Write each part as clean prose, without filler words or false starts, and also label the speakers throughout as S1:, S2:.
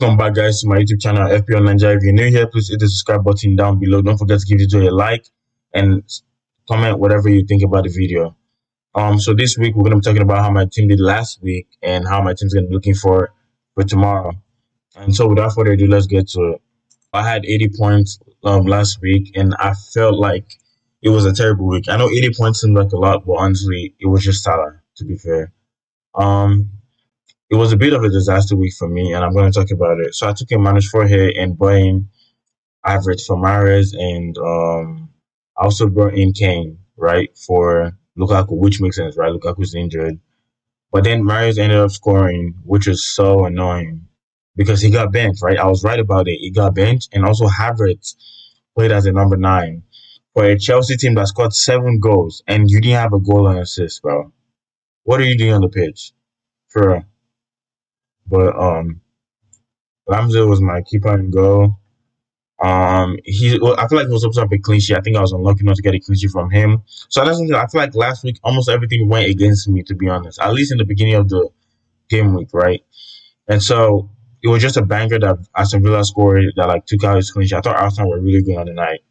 S1: Welcome back, guys, to my YouTube channel, FPL Nigeria. If you're new here, please hit the subscribe button down below. Don't forget to give the video a like and comment whatever you think about the video. So this week we're gonna be talking about how my team did last week and how my team's gonna be looking for tomorrow. And so without further ado, let's get to it. I had 80 points last week, and I felt like it was a terrible week. I know 80 points seemed like a lot, but honestly, it was just Salah. To be fair, um, it was a bit of a disaster week for me, and I'm going to talk about it. So I took a -4 here and brought in average for Mahrez, and I also brought in Kane, right, for Lukaku, which makes sense, right? Lukaku's injured. But then Mahrez ended up scoring, which was so annoying because he got benched, right? I was right about it. He got benched, and also Havertz played as a number 9 for a Chelsea team that scored 7 goals, and you didn't have a goal and assist, bro. What are you doing on the pitch? For real. But Ramsey was my keeper and goal. I feel like he was supposed to have a clean sheet. I think I was unlucky not to get a clean sheet from him. So that's something I feel like last week almost everything went against me, to be honest. At least in the beginning of the game week, right? And so it was just a banger that Aston Villa scored that like took out his clean sheet. I thought Arsenal were really good on the night.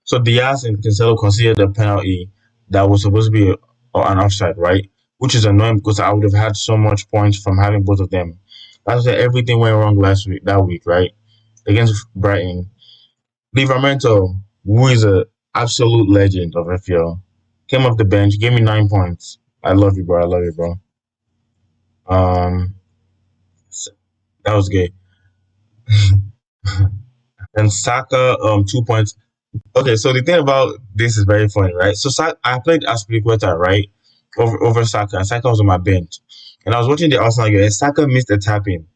S1: So Diaz and Cancelo considered the penalty that was supposed to be an offside, right? Which is annoying because I would have had so much points from having both of them. That's why everything went wrong that week, right? Against Brighton. Livramento, who is an absolute legend of FPL, came off the bench, gave me 9 points. I love you, bro. I love you, bro. Um, that was good. And Saka, 2 points. Okay, so the thing about this is very funny, right? So I played Aspilicueta, right, over Saka, and Saka was on my bench, and I was watching the Arsenal game, and Saka missed a tap-in,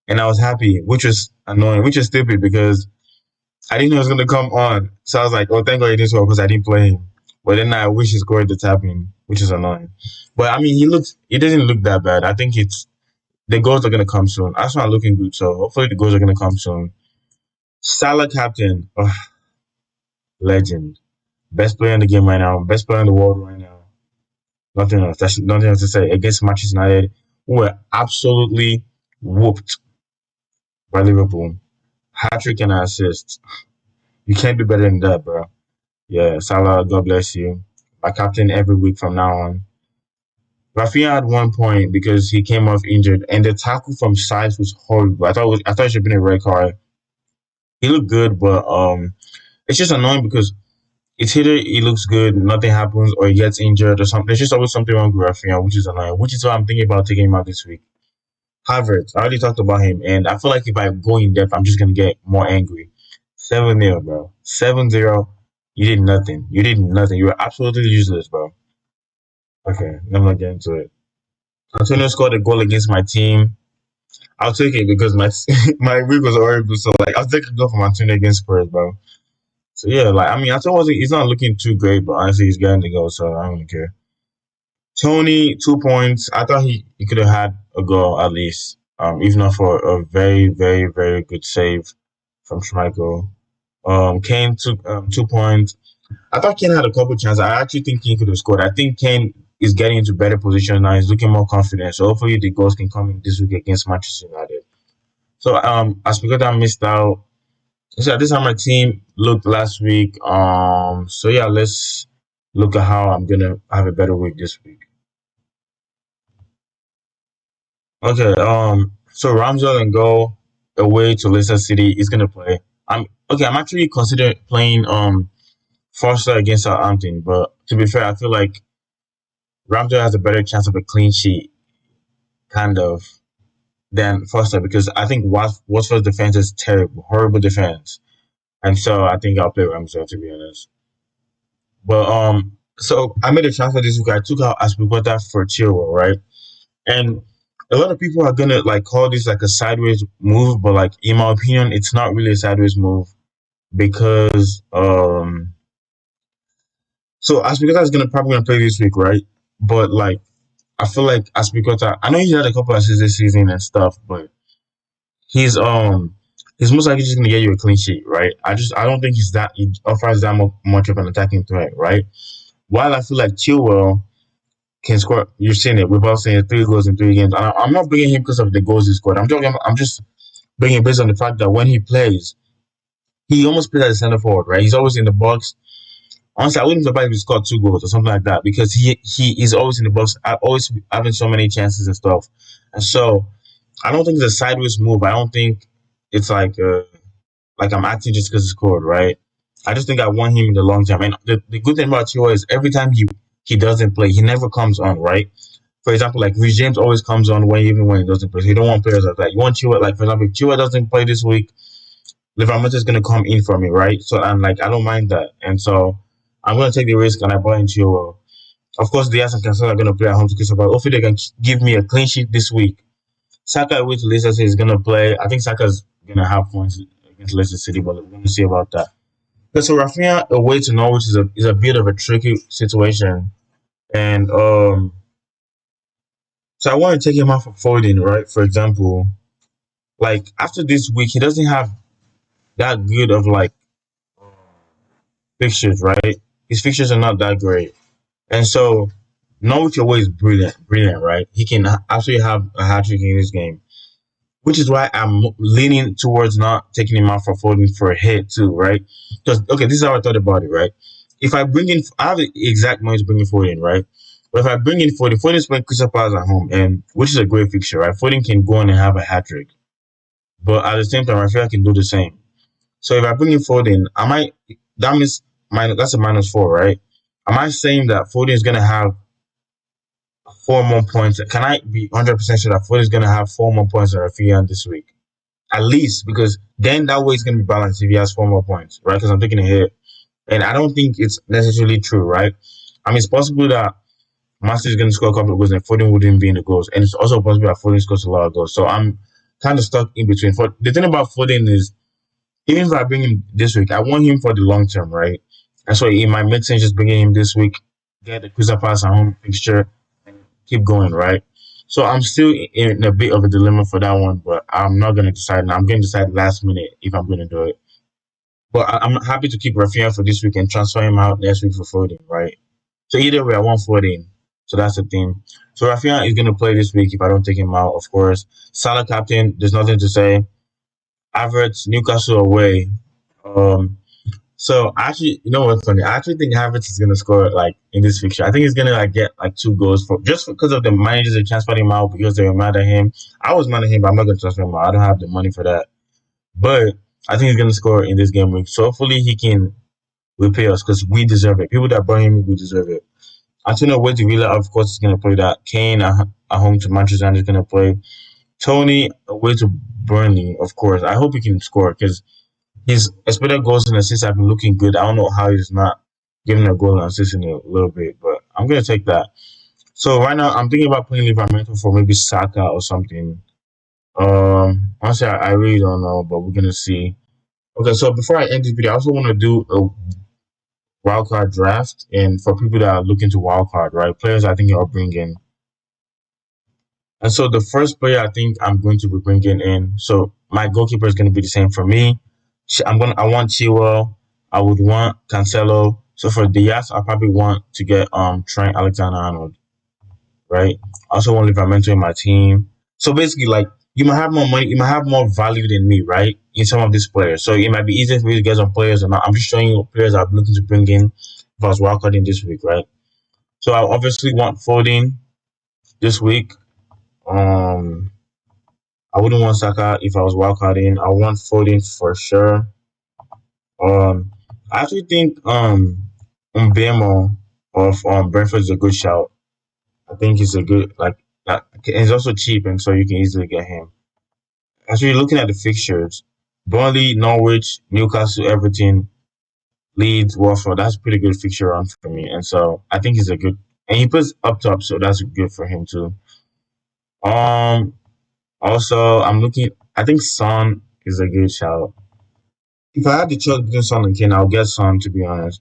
S1: and I was happy, which was annoying, which is stupid because I didn't know it was gonna come on. So I was like, oh, thank God he didn't score because I didn't play him. But then I wish he scored the tap-in, which is annoying. But I mean, he doesn't look that bad. I think it's the goals are gonna come soon. Arsenal are looking good, so hopefully the goals are gonna come soon. Salah captain, oh, legend. Best player in the game right now. Best player in the world right now. Nothing else. That's nothing else to say. Against Manchester United, who were absolutely whooped by Liverpool. Hat-trick and assist. You can't do better than that, bro. Yeah, Salah, God bless you. My captain every week from now on. Rafinha had 1 point because he came off injured, and the tackle from size was horrible. I thought it should have been a red card. He looked good, but it's just annoying because it's either he looks good, nothing happens, or he gets injured or something. There's just always something wrong with Rafinha, which is annoying. Which is why I'm thinking about taking him out this week. Havertz, I already talked about him, and I feel like if I go in depth, I'm just gonna get more angry. 7-0, bro. 7-0. You did nothing. You did nothing. You were absolutely useless, bro. Okay, I'm not getting to it. Antonio scored a goal against my team. I'll take it because my my week was horrible. So like, I'll take a goal from Antonio against Spurs, bro. So yeah, like I mean, Antonio wasn't. He's not looking too great, but honestly, he's getting the goal, so I don't care. Tony, 2 points. I thought he could have had a goal at least, if not for a very, very, very good save from Schmeichel. Kane took 2 points. I thought Kane had a couple chances. I actually think Kane could have scored. I think Kane is getting into better position now. He's looking more confident. So hopefully the goals can come in this week against Manchester United. So as because I missed out. So this is how my team looked last week. So yeah, let's look at how I'm gonna have a better week this week. Okay, so Ramsdale and go away to Leicester City is gonna play. I'm actually considering playing Foster against Southampton, but to be fair, I feel like Ramsdale has a better chance of a clean sheet, kind of, than Foster because I think Watford's defense is terrible, horrible defense, and so I think I'll play Ramsdale to be honest. But so I made a transfer this week. I took out Aspilicueta for Chilwell, right? And a lot of people are gonna like call this like a sideways move, but like in my opinion, it's not really a sideways move because so Aspilicueta is probably gonna play this week, right? But like I feel like Aspilicueta, I know he's had a couple of assists this season and stuff, but he's he's most likely just gonna get you a clean sheet, right? I don't think he offers that much of an attacking threat, right? While I feel like Chilwell can score. You've seen it. We've all seen it. 3 goals in 3 games. I'm not bringing him because of the goals he scored. I'm just bringing based on the fact that when he plays, he almost plays as a center forward, right? He's always in the box. Honestly, I wouldn't be surprised if he scored 2 goals or something like that because he is always in the box, always having so many chances and stuff. And so I don't think it's a sideways move. I don't think it's like I'm acting just because he scored, right? I just think I want him in the long term. And the good thing about Chua is every time he doesn't play, he never comes on, right? For example, like Rich James always comes on when even when he doesn't play. So you don't want players like that. You want Chua, like for example, if Chua doesn't play this week, Livermore is gonna come in for me, right? So I'm like, I don't mind that. And so I'm gonna take the risk and I buy into Chua. Of course, Diaz and Cancelo are gonna play at home to Crystal Palace. Hopefully they can give me a clean sheet this week. Saka away to Leicester City is gonna play. I think Saka's gonna have points against Leicester City, but we're gonna see about that. But so Rafinha away to Norwich is a bit of a tricky situation, and so I want to take him off for Foden, right? For example, like after this week, he doesn't have that good of like fixtures, right? His fixtures are not that great, and so Norwich away is brilliant, brilliant, right? He can actually have a hat trick in this game, which is why I'm leaning towards not taking him out for Foden for a hit too, right? Because okay, this is how I thought about it, right? If I bring in, I have the exact money to bring in Foden, right? But if I bring in Foden, Foden's playing Crystal Palace at home, and which is a great fixture, right? Foden can go on and have a hat trick, but at the same time, I feel I can do the same. So if I bring in Foden, I might that means that's a -4, right? Am I saying that Foden is gonna have 4 more points? Can I be 100% sure that Foden is gonna have 4 more points than Rafinha this week? At least because then that way it's going to be balanced if he has 4 more points, right? Because I'm taking a hit, and I don't think it's necessarily true, right? I mean, it's possible that Master is going to score a couple of goals and Foden wouldn't be in the goals, and it's also possible that Foden scores a lot of goals. So I'm kind of stuck in between. For the thing about Foden is, even if I bring him this week, I want him for the long term, right? And so it might make sense just bringing him this week, get the Crystal Palace at home fixture, and keep going, right? So I'm still in a bit of a dilemma for that one, but I'm not gonna decide now. I'm gonna decide last minute if I'm gonna do it. But I'm happy to keep Rafinha for this week and transfer him out next week for Foden, right? So either way, I want Foden. So that's the thing. So Rafinha is gonna play this week if I don't take him out, of course. Salah captain, there's nothing to say. Havertz, Newcastle away. Um, so actually, you know what's funny? I actually think Havertz is gonna score like in this fixture. I think he's gonna like get like 2 goals for just because of the managers that transferred him out because they were mad at him. I was mad at him, but I'm not gonna transfer him out. I don't have the money for that. But I think he's gonna score in this game week. So hopefully he can repay us because we deserve it. People that brought him, we deserve it. Antonio away to Villa, of course, is gonna play that. Kane at home to Manchester United is gonna play. Tony away to Burnley, of course. I hope he can score because his expected goals and assists have been looking good. I don't know how he's not giving a goal and assist in a little bit, but I'm gonna take that. So right now I'm thinking about playing Livermore for maybe Saka or something. Honestly, I really don't know, but we're gonna see. Okay, so before I end this video, I also want to do a wildcard draft, and for people that are looking to wildcard, right, players I think I'll bring in. And so the first player I think I'm going to be bringing in. So my goalkeeper is going to be the same for me. I want Chilwell. I would want Cancelo. So for Diaz, I probably want to get Trent Alexander-Arnold, right? I also want Livramento in my team. So basically, like you might have more money, you might have more value than me, right? In some of these players, so it might be easier for me to get some players or not. I'm just showing you players I'm looking to bring in if I was wildcarding this week, right? So I obviously want Foden this week. Um, I wouldn't want Saka if I was wildcarding. I want Foden for sure. I actually think Mbemo of Brentford is a good shout. I think he's a good like that. And he's also cheap, and so you can easily get him. Actually, looking at the fixtures, Burnley, Norwich, Newcastle, Everton, Leeds, Watford. That's a pretty good fixture run for me, and so I think he's a good. And he plays up top, so that's good for him too. Um, Also, I'm looking. I think Son is a good shout. If I had the choice between Son and Kane, I'll get Son to be honest.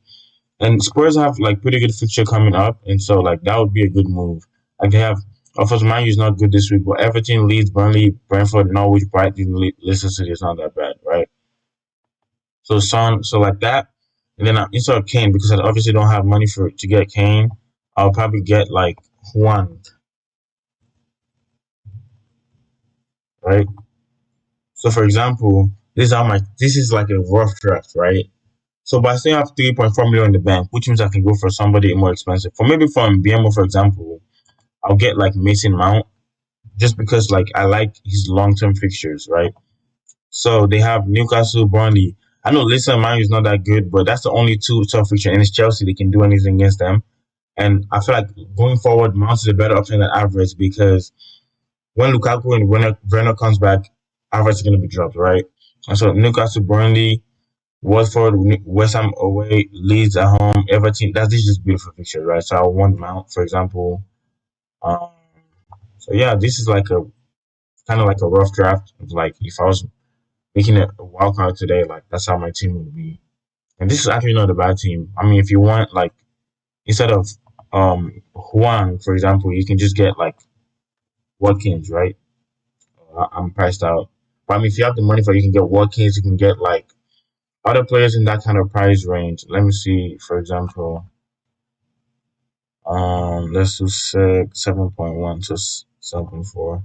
S1: And Spurs have like pretty good fixture coming up, and so like that would be a good move. Like they have, of course, Man U's not good this week, but Everton, Leeds, Burnley, Brentford, Norwich, Brighton, Leicester City is not that bad, right? So Son, so like that, and then instead of Kane, because I obviously don't have money for to get Kane, I'll probably get like Juan, right? So for example, this is like a rough draft, right? So by saying I have 3.4 million in the bank, which means I can go for somebody more expensive. For maybe from BMO, for example, I'll get like Mason Mount just because like I like his long term fixtures, right? So they have Newcastle, Burnley. I know Leicester Man is not that good, but that's the only two tough fixture, and it's Chelsea. They can do anything against them. And I feel like going forward, Mount is a better option than Average because when Lukaku and Werner comes back, Average is going to be dropped, right? And so Newcastle, Burnley, Watford, West Ham away, Leeds at home, Everton. That's this is just beautiful fixture, right? So I want Mount, for example. Um, so yeah, this is like a kind of like a rough draft of like if I was making a wild card today, like that's how my team would be. And this is actually not a bad team. I mean, if you want like instead of Juan, for example, you can just get like Watkins, right? I'm priced out. But I mean, if you have the money for it, you can get Watkins, you can get like other players in that kind of price range. Let me see, for example, let's do 7.1 to 7.4.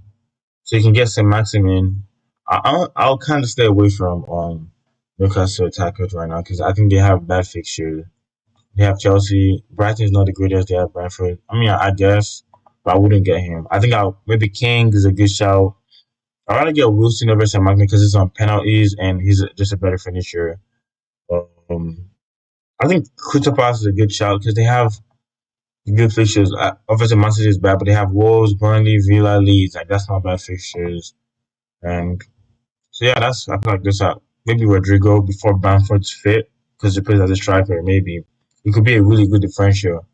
S1: So you can get some Maximin. I'll kind of stay away from Newcastle attackers right now because I think they have bad fixtures. They have Chelsea. Brighton is not the greatest. They have Brentford. I mean, I guess, but I wouldn't get him. I think I'll maybe King is a good shout. I'd rather get Wilson over St. Magny because it's on penalties and he's just a better finisher. Um, I think Crystal Palace is a good shout because they have good fixtures. Obviously, Man City is bad, but they have Wolves, Burnley, Villa, Leeds. Like that's not bad fixtures. And so yeah, that's I feel like this. Maybe Rodrigo before Bamford's fit because he plays as a striker. Maybe he could be a really good differential.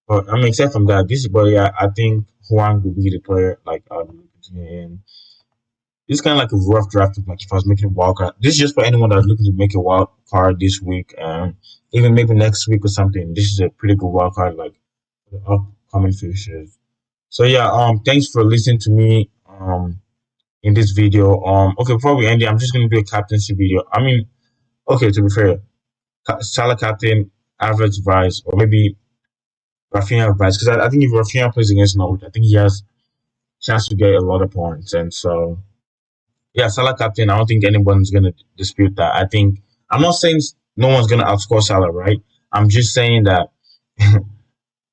S1: But I mean, except from that, this but yeah, I think Juan would be the player. Like I'll be looking to him. This is kind of like a rough draft. Like if I was making a wild card, this is just for anyone that's looking to make a wild card this week, and even maybe next week or something. This is a pretty good wild card, like for the upcoming futures. So yeah, thanks for listening to me in this video. Okay, before we end it, I'm just gonna do a captaincy video. I mean, okay, to be fair, Salah captain, average vice, or maybe Rafinha vice, because I think if Rafinha plays against Norwich, I think he has chance to get a lot of points, and so yeah, Salah captain. I don't think anyone's gonna dispute that. I think I'm not saying no one's gonna outscore Salah, right? I'm just saying that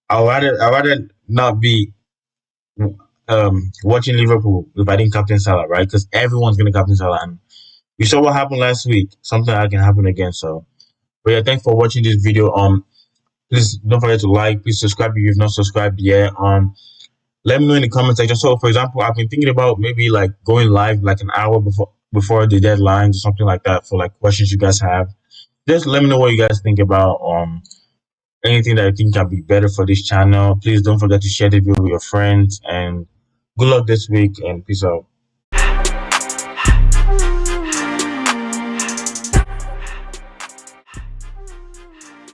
S1: I'd rather not be watching Liverpool if I didn't captain Salah, right? Because everyone's gonna captain Salah, and you saw what happened last week. Something that can happen again. So, but yeah, thanks for watching this video. Please don't forget to like, please subscribe if you've not subscribed yet. Let me know in the comment section. So, for example, I've been thinking about maybe like going live like an hour before the deadline or something like that for like questions you guys have. Just let me know what you guys think about anything that you think can be better for this channel. Please don't forget to share the video with your friends and good luck this week and peace out.